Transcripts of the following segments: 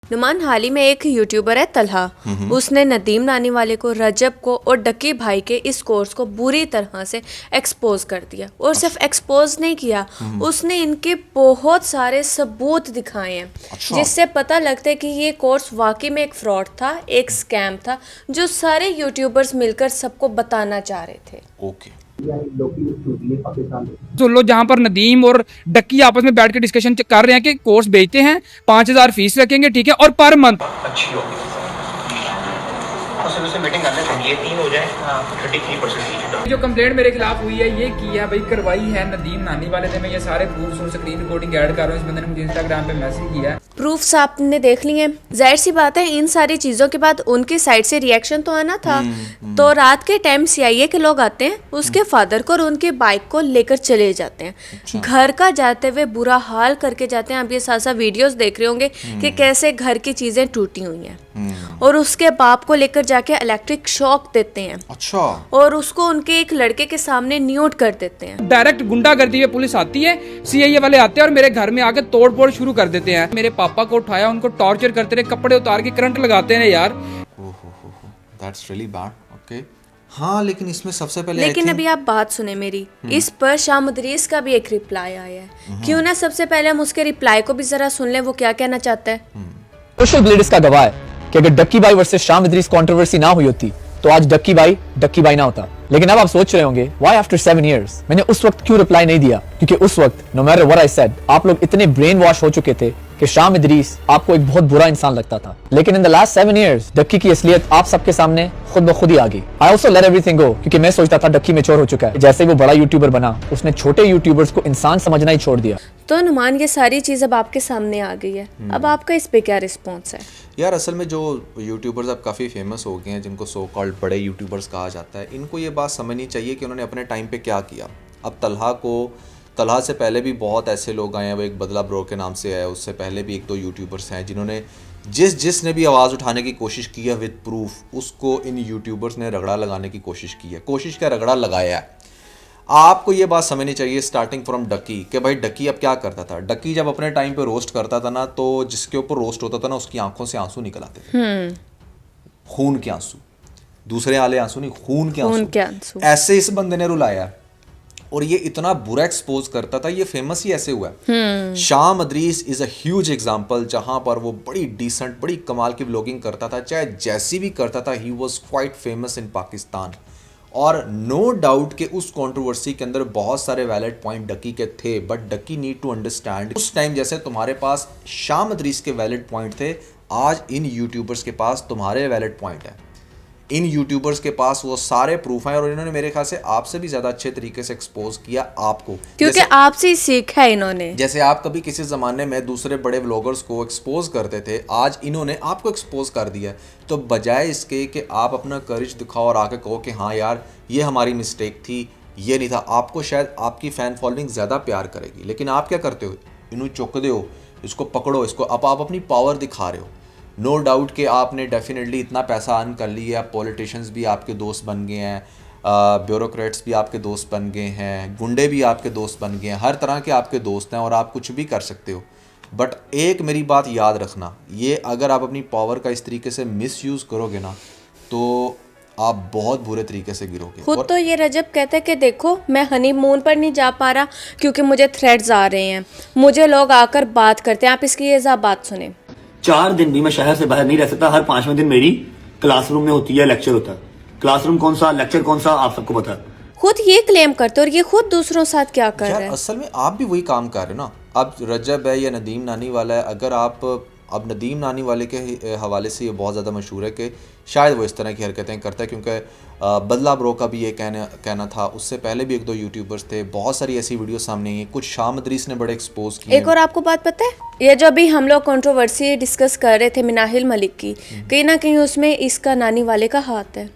नुमान, हाल ही में एक यूट्यूबर है तलहा, उसने नदीम नानी वाले को, रजब को और डक्की भाई के इस कोर्स को बुरी तरह से एक्सपोज कर दिया। और सिर्फ एक्सपोज नहीं किया, उसने इनके बहुत सारे सबूत दिखाए हैं, जिससे पता लगता है कि ये कोर्स वाकई में एक फ्रॉड था, एक स्कैम था, जो सारे यूट्यूबर्स मिलकर सबको बताना चाह रहे थे। ओके। सुन लो, जहां पर नदीम और डक्की आपस में बैठ के डिस्कशन कर रहे हैं कि कोर्स बेचते हैं, 5,000 फीस रखेंगे, ठीक है, और पर मंथ अच्छी होगी तो मीटिंग कर लेते हैं, ये 3 हो जाए 33%। जो कंप्लेंट मेरे खिलाफ हुई है ये की है भाई, करवाई है नदीम नानी वाले ने। मैं ये सारे प्रूफ्स और स्क्रीन रिकॉर्डिंग ऐड कर रहा हूँ। इस बंदे ने मुझे इंस्टाग्राम पे मैसेज किया है। प्रूफ्स आपने देख लिए हैं। जाहिर सी बात है, इन सारी चीज़ों के बाद उनकी साइड से रिएक्शन तो आना था। तो रात के टाइम सीआईए के लोग आते हैं, उसके फादर को और उनके बाइक को लेकर चले जाते हैं। घर का जाते हुए बुरा हाल करके जाते हैं। आप ये साथ साथ वीडियोस देख रहे होंगे कि कैसे घर की चीज़ें टूटी हुई हैं। और उसके बाप को लेकर जाके इलेक्ट्रिक शॉक देते हैं। अच्छा। और उसको उनके एक लड़के के सामने न्यूट कर देते हैं। डायरेक्ट गुंडागर्दी में पुलिस आती है, सीआईए वाले आते हैं और मेरे घर में आके तोड़फोड़ शुरू कर देते हैं। मेरे पापा को उठाया, उनको टॉर्चर करते रहे, कपड़े उतार के करंट लगाते हैं यार। That's really bad. ओके। हाँ, लेकिन इसमें सबसे पहले लेकिन अभी आप बात सुने मेरी। इस पर शाह मुदरीस का भी एक रिप्लाई आया है। क्यों ना सबसे पहले हम उसके रिप्लाई को भी जरा सुन लें, वो क्या कहना चाहता है। सोशल ब्लेड इसका गवाह है कि अगर डक्की भाई वर्सेस शाह मुदरीस कंट्रोवर्सी ना हुई होती तो आज डक्की भाई ना होता। लेकिन अब आप सोच रहे होंगे व्हाई आफ्टर 7 इयर्स मैंने उस वक्त क्यों रिप्लाई नहीं दिया, क्योंकि उस वक्त no matter what I said आप लोग इतने ब्रेन वॉश हो चुके थे कि शाह मुदरीस आपको एक बहुत बुरा इंसान लगता था। लेकिन in the last 7 years Ducky की असलियत आप सबके सामने खुद ब खुद ही आ गई। आई ऑल्सो लेट एवरीथिंग गो, क्योंकि मैं सोचता था डक्की मैच्योर हो चुका है। जैसे ही वो बड़ा यूट्यूबर बना, उसने छोटे यूट्यूबर्स को इंसान समझना ही छोड़ दिया। तो नुमान, ये सारी चीज़ अब आपके सामने आ गई है। अब आपका इस पे क्या रिस्पॉन्स है? यार, असल में जो यूट्यूबर्स अब काफ़ी फेमस हो गए हैं, जिनको सो कॉल्ड बड़े यूट्यूबर्स कहा जाता है, इनको ये बात समझनी चाहिए कि उन्होंने अपने टाइम पे क्या किया। अब तलहा से पहले भी बहुत ऐसे लोग आए हैं। वो एक बदला ब्रो के नाम से है, उससे पहले भी 1-2 यूट्यूबर्स हैं जिन्होंने जिसने भी आवाज़ उठाने की कोशिश की है विद प्रूफ, उसको इन यूट्यूबर्स ने रगड़ा लगाने की कोशिश की है। कोशिश क्या, रगड़ा लगाया है। आपको ये बात समझनी चाहिए स्टार्टिंग फ्रॉम डक्की कि भाई डक्की अब क्या करता था। डक्की जब अपने टाइम पे रोस्ट करता था ना, तो जिसके ऊपर रोस्ट होता था ना, उसकी आंखों से आंसू निकल आते थे। खून के आंसू, दूसरे वाले आंसू नहीं, खून के आंसू। ऐसे इस बंदे ने रुलाया और ये इतना बुरा एक्सपोज करता था। ये फेमस ही ऐसे हुआ है। Shah Mudris is a huge example, जहां पर वो बड़ी डिसेंट, बड़ी कमाल की व्लॉगिंग करता था, चाहे जैसी भी करता था। He was quite famous in Pakistan. और नो डाउट कि उस कंट्रोवर्सी के अंदर बहुत सारे वैलिड पॉइंट डक्की के थे, बट डक्की नीड टू अंडरस्टैंड, उस टाइम जैसे तुम्हारे पास शाह मुदरीस के वैलिड पॉइंट थे, आज इन यूट्यूबर्स के पास तुम्हारे वैलिड पॉइंट है। इन यूट्यूबर्स के पास वो सारे प्रूफ हैं और इन्होंने मेरे ख्याल से आपसे भी ज़्यादा अच्छे तरीके से एक्सपोज किया आपको, क्योंकि आपसे ही सीखा है इन्होंने। जैसे आप कभी किसी ज़माने में दूसरे बड़े व्लॉगर्स को एक्सपोज करते थे, आज इन्होंने आपको एक्सपोज कर दिया। तो बजाय इसके कि आप अपना करेज दिखाओ और आके कहो कि हाँ यार ये हमारी मिस्टेक थी, ये नहीं था, आपको शायद आपकी फ़ैन फॉलोइंग ज़्यादा प्यार करेगी। लेकिन आप क्या करते हो, इन्हों चुकते हो, इसको पकड़ो, इसको अब आप अपनी पावर दिखा रहे हो। नो डाउट कि आपने डेफिनेटली इतना पैसा अर्न कर लिया है, पॉलिटिशियंस भी आपके दोस्त बन गए हैं, ब्यूरोक्रेट्स भी आपके दोस्त बन गए हैं, गुंडे भी आपके दोस्त बन गए हैं, हर तरह के आपके दोस्त हैं और आप कुछ भी कर सकते हो। बट एक मेरी बात याद रखना, ये अगर आप अपनी पावर का इस तरीके से मिसयूज़ करोगे ना, तो आप बहुत बुरे तरीके से गिरोगे। खुद तो ये रजब कहता है कि देखो मैं हनीमून पर नहीं जा पा रहा क्योंकि मुझे थ्रेड्स आ रहे हैं, मुझे लोग आकर बात करते हैं। आप इसकी ये बात सुने। 4 दिन भी मैं शहर से बाहर नहीं रह सकता। हर 5वें दिन मेरी क्लासरूम में होती है, लेक्चर होता है। क्लासरूम कौन सा, लेक्चर कौन सा, आप सबको पता है। खुद ये क्लेम करते और ये खुद दूसरों साथ क्या कर रहे हैं। असल में आप भी वही काम कर रहे हो ना। अब रजब है या नदीम नानी वाला है, अगर आप अब नदीम नानी वाले के हवाले से ये बहुत ज़्यादा मशहूर है कि शायद वो इस तरह की हरकतें करता है, क्योंकि बदला ब्रो का भी ये कहना था। उससे पहले भी 1-2 यूट्यूबर्स थे, बहुत सारी ऐसी वीडियो सामने आई हैं, कुछ शाह मुदरीस ने बड़े एक्सपोज किए। एक और आपको बात पता है, ये जो अभी हम लोग कंट्रोवर्सी डिस्कस कर रहे थे मिनाहिल मलिक की, कहीं ना कहीं उसमें इसका नानी वाले का हाथ है।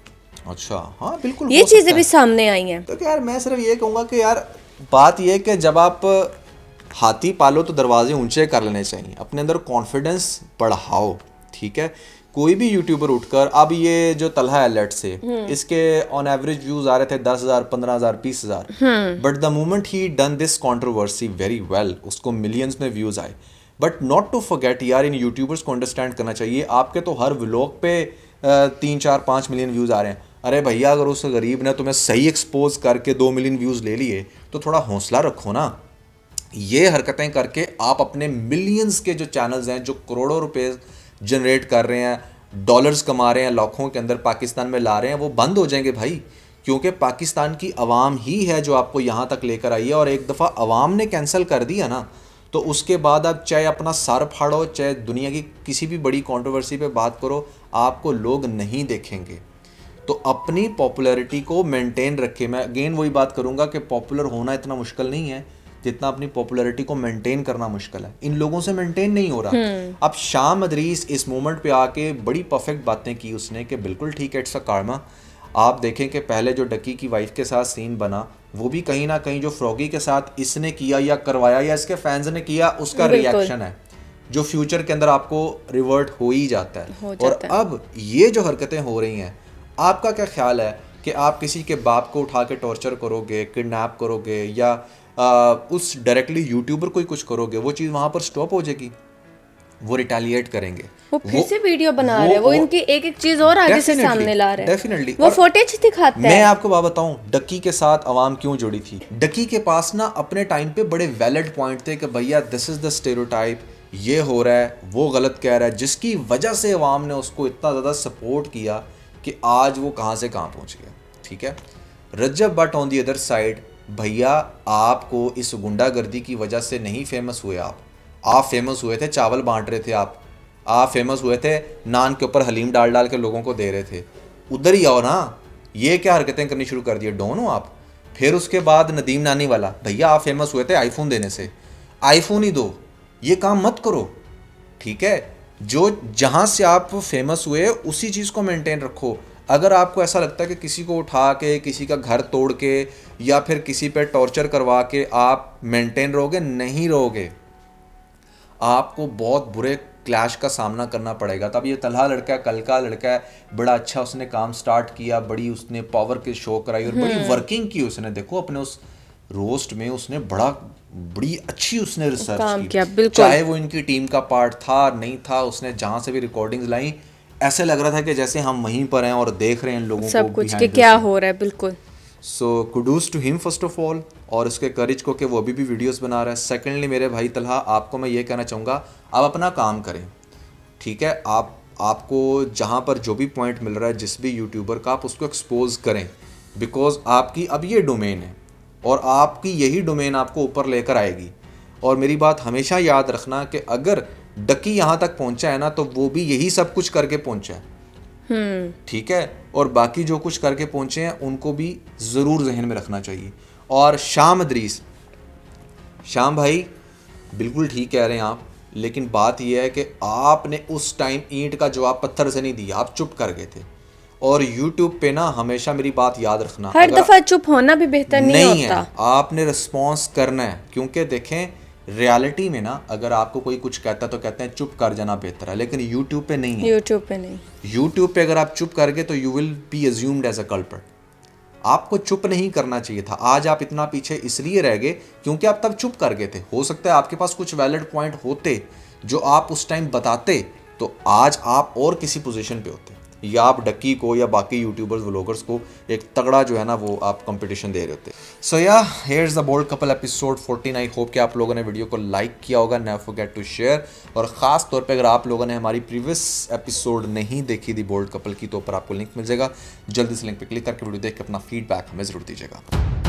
अच्छा, हाँ बिल्कुल, ये चीज़ें भी सामने आई हैं। तो यार मैं सिर्फ ये कहूँगा कि यार बात ये है कि जब आप हाथी पालो तो दरवाजे ऊंचे कर लेने चाहिए, अपने अंदर कॉन्फिडेंस बढ़ाओ, ठीक है। कोई भी यूट्यूबर उठकर, अब ये जो तलहा है लेट से, इसके ऑन एवरेज व्यूज आ रहे थे 10,000, 15,000, 20,000, but the moment he done this controversy very well, उसको मिलियंस में व्यूज आए। बट नॉट टू फॉरगेट यार, इन यूट्यूबर्स को अंडरस्टैंड करना चाहिए, आपके तो हर व्लॉग पे 3-4-5 मिलियन व्यूज़ आ रहे हैं। अरे भैया, अगर उस गरीब ने तुम्हें सही एक्सपोज करके 2 मिलियन व्यूज़ ले लिए तो थोड़ा हौसला रखो ना। ये हरकतें करके आप अपने मिलियंस के जो चैनल्स हैं, जो करोड़ों रुपए जनरेट कर रहे हैं, डॉलर्स कमा रहे हैं, लाखों के अंदर पाकिस्तान में ला रहे हैं, वो बंद हो जाएंगे भाई। क्योंकि पाकिस्तान की आवाम ही है जो आपको यहाँ तक लेकर आई है, और एक दफ़ा आवाम ने कैंसिल कर दिया ना, तो उसके बाद आप चाहे अपना सर फाड़ो, चाहे दुनिया की किसी भी बड़ी कंट्रोवर्सी पे बात करो, आपको लोग नहीं देखेंगे। तो अपनी पॉपुलैरिटी को मेंटेन रखे। मैं अगेन वही बात करूँगा कि पॉपुलर होना इतना मुश्किल नहीं है जितना अपनी पॉपुलैरिटी को मेंटेन करना मुश्किल है। इन लोगों से मेंटेन नहीं हो रहा। अब शाम अदरीस इस मोमेंट पे आके बड़ी परफेक्ट बातें की उसने कि बिल्कुल ठीक है, इट्स अ कार्मा। आप देखें कि पहले जो डकी की वाइफ के साथ सीन बना, वो भी कहीं ना कहीं जो फ्रॉगी के साथ इसने किया या करवाया या इसके फैंस ने किया, उसका रिएक्शन है जो फ्यूचर के अंदर आपको रिवर्ट हो ही जाता है। और अब ये जो हरकतें हो रही हैं, आपका क्या ख्याल है कि आप किसी के बाप को उठा के टॉर्चर करोगे, किडनैप करोगे, या उस डायरेक्टली यूट्यूबर को ही कुछ करोगे, वो चीज़ वहाँ पर स्टॉप हो जाएगी, वो रिटेलिएट करेंगे। वो फिर से वीडियो बना रहे हैं, वो इनकी एक एक चीज और आगे से सामने ला रहे हैं। डेफिनेटली वो फुटेज दिखाते हैं। मैं आपको बात बताऊं, डकी के साथ आवाम क्यों जुड़ी थी। डकी के पास ना अपने टाइम पे बड़े वैलिड पॉइंट थे कि भैया दिस इज द स्टेरियोटाइप, ये हो रहा है, वो गलत कह रहा है, जिसकी वजह से आवाम ने उसको इतना ज़्यादा सपोर्ट किया कि आज वो कहाँ से कहाँ पहुँच गया। ठीक है, Rajjab but on the other side, भैया आपको इस गुंडागर्दी की वजह से नहीं फेमस हुए आप फेमस हुए थे, चावल बांट रहे थे, आप फेमस हुए थे नान के ऊपर हलीम डाल डाल के लोगों को दे रहे थे। उधर ही आओ ना, ये क्या हरकतें करनी शुरू कर दी, डॉन हो आप। फिर उसके बाद नदीम नानी वाला, भैया आप फेमस हुए थे आईफोन देने से, आईफोन ही दो, ये काम मत करो। ठीक है, जो जहाँ से आप फेमस हुए उसी चीज़ को मेंटेन रखो। अगर आपको ऐसा लगता है कि किसी को उठा के, किसी का घर तोड़ के, या फिर किसी पे टॉर्चर करवा के आप मेंटेन रहोगे, नहीं रहोगे, आपको बहुत बुरे क्लैश का सामना करना पड़ेगा। तब ये तलहा लड़का है, कल का लड़का है, बड़ा अच्छा उसने काम स्टार्ट किया, बड़ी उसने पावर के शो कराई और बड़ी वर्किंग की उसने। देखो अपने उस रोस्ट में उसने बड़ी अच्छी उसने रिसर्च की, चाहे वो इनकी टीम का पार्ट था नहीं था, उसने जहाँ से भी रिकॉर्डिंग्स लाई, ऐसे लग रहा था कि जैसे हम वहीं पर हैं और देख रहे हैं इन लोगों सब को कुछ कि क्या हो रहा है। बिल्कुल। So kudos to him first of all, और उसके करेज को कि वो अभी भी वीडियोस बना रहा है। सेकेंडली मेरे भाई तलहा, आपको मैं ये कहना चाहूँगा, आप अपना काम करें। ठीक है, आपको जहाँ पर जो भी पॉइंट मिल रहा है जिस भी यूट्यूबर का, आप उसको एक्सपोज करें, बिकॉज आपकी अब ये डोमेन है और आपकी यही डोमेन आपको ऊपर लेकर आएगी। और मेरी बात हमेशा याद रखना कि अगर डकी यहाँ तक पहुँचा है ना, तो वो भी यही सब कुछ करके पहुँचा है। ठीक है, और बाकी जो कुछ करके पहुँचे हैं उनको भी ज़रूर जहन में रखना चाहिए। और शाम अदरीस, शाम भाई बिल्कुल ठीक कह रहे हैं आप, लेकिन बात यह है कि आपने उस टाइम ईंट का जवाब पत्थर से नहीं दिया, आप चुप कर गए थे। और YouTube पे ना हमेशा मेरी बात याद रखना, हर दफा चुप होना भी बेहतर नहीं होता है, आपने रिस्पॉन्स करना है। क्योंकि देखें रियलिटी में ना, अगर आपको कोई कुछ कहता है तो कहते हैं चुप कर जाना बेहतर है, लेकिन YouTube पे नहीं है। YouTube पे अगर आप चुप कर गए तो you will be assumed as a culprit. आपको चुप नहीं करना चाहिए था। आज आप इतना पीछे इसलिए रह गए क्योंकि आप तब चुप कर गए थे। हो सकता है आपके पास कुछ वैलिड पॉइंट होते जो आप उस टाइम बताते, तो आज आप और किसी पोजीशन पे होते, या आप डक्की को या बाकी यूट्यूबर्स व्लॉगर्स को एक तगड़ा जो है ना वो आप कंपटीशन दे रहे होते। So yeah here is the bold couple episode 14। आई होप कि आप लोगों ने वीडियो को लाइक किया होगा, नेवर फॉरगेट टू शेयर। और ख़ास तौर पे अगर आप लोगों ने हमारी प्रीवियस एपिसोड नहीं देखी थी बोल्ड कपल की, तो ऊपर आपको लिंक मिल जाएगा, जल्दी से लिंक पे क्लिक करके वीडियो देख के अपना फीडबैक हमें ज़रूर दीजिएगा।